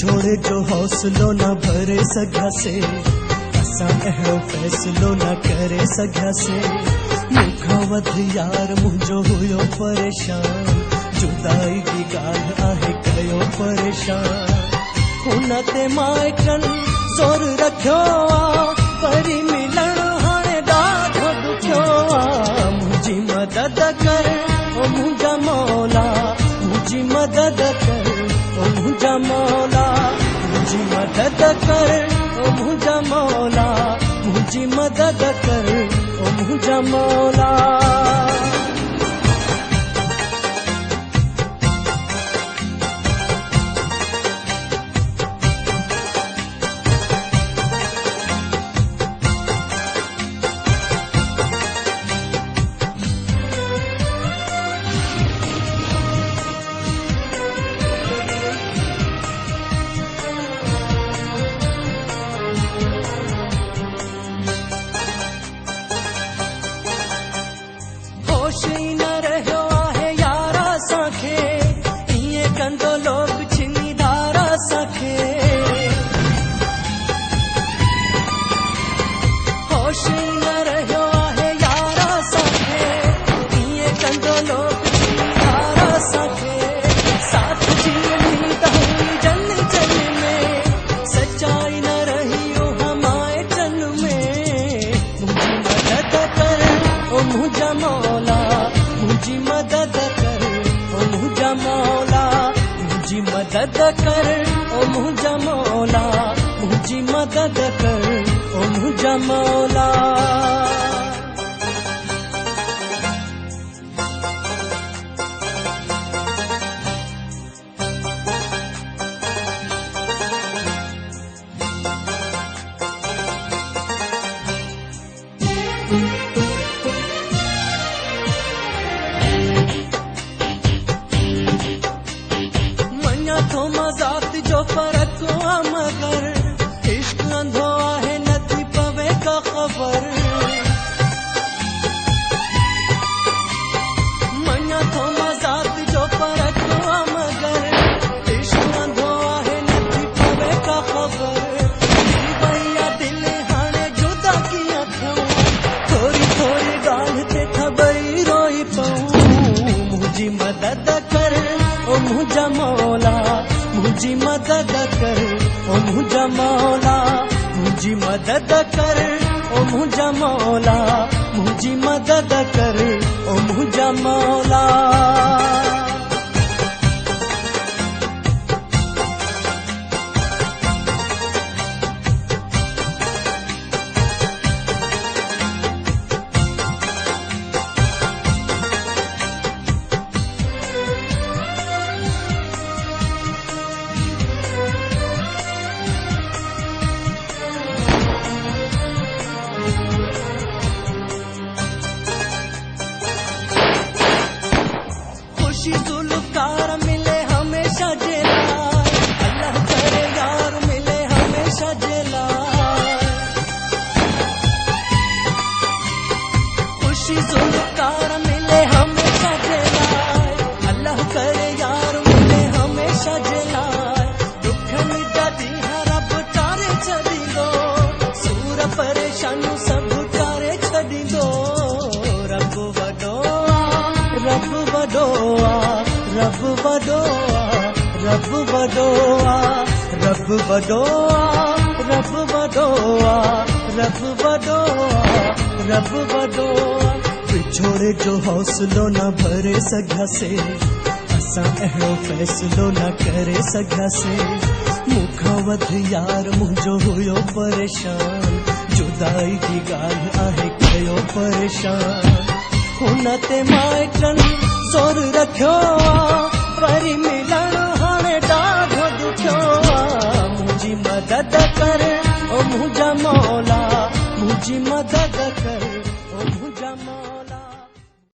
विछोड़े जो हौसलो न भरे सघिया से, असां अहिड़ो फ़ैसिलो न करे सघिया से। मूंखां वधि यार मुंहिंजो हुयो परेशान, जुदाई जी ॻाल्हि आहे कयो परेशान। हुन ते माइटनि ज़ोर रखियो आ, वरी मिलण हाणे ॾाढो ॾुखियो आ। मुंहिंजी मदद कर ओ मुंहिंजा मौला, मुंहिंजी मदद कर ओ मुंहिंजा मौला, मुंहिंजी मदद कर ओ मुंहिंजा मौला, मुंहिंजी मदद कर ओ मुंहिंजा मौला। होश ई न रहियो आहे यारा असांखे, ईअं कंदो लोग छिनीदार असांखे। होश ई न रहियो आहे यारा असांखे, ईअं कंदो लोग छिनीदार असांखे। साथ जी उम्मीद हुई जन जन में, सच्चाई न रही उहा माइटन में। मुंहिंजी मदद कर ओ मुंहिंजा मौला, मुंहिंजी मदद कर ओ मुंहिंजा मौला, मुंहिंजी मदद कर ओ मुंहिंजा मौला, मुंहिंजी मदद कर ओ मुंहिंजा मौला। थो मज़ाक़ जो फ़र्क़ आ, मगर इश्क अंधो आहे नथी पवे का ख़बर। मञा थो मज़ाक़ जो फ़र्क़ आ, मगर इश्क अंधो आहे नथी पवे का ख़बर। भैया दिल हाणे जुदा कीअं थियूं, थोरी थोरी ॻाल्हि ते थबई रोई पऊं। मुंहिंजी मदद कर ओ मुंहिंजा मौला, मुंहिंजी मदद कर ओ मुंहिंजा मौला, मुंहिंजी मदद कर ओ मुंहिंजा मौला, मुंहिंजी मदद कर ओ मुंहिंजा मौला। जुल्फ़कार मिले हमेशा जेलार, अल्लाह करे यार मिले हमेशा जेलार। खुशी जुल्फ़कार मिले हमेशा जेलार, अल्लाह करे यार मिले हमेशा जेलार। दुख मिटा ॾींहं रब टारे छॾींदो, सूर परेशानियूं सभु टारे छॾींदो। रब वॾो आ, रब वॾो आ, रब वॾो आ, रब वॾो आ, रब वॾो आ, रब वॾो आ, रब वॾो आ, रब वॾो आ। विछोड़े जो हौसलो न भरे सघिया से, असां अहिड़ो फ़ैसिलो न करे सघिया से। मूंखां वधि यार मुंहिंजो हुयो परेशान, जुदाई जी ॻाल्हि आहे कयो परेशान। हुन ते माइटनि ज़ोर रखियो आ, वरी मिलण हाणे ॾाढो ॾुखियो आ। मुंहिंजी मदद कर ओ मुंहिंजा मौला, मुंहिंजी मदद कर ओ मुंहिंजा मौला।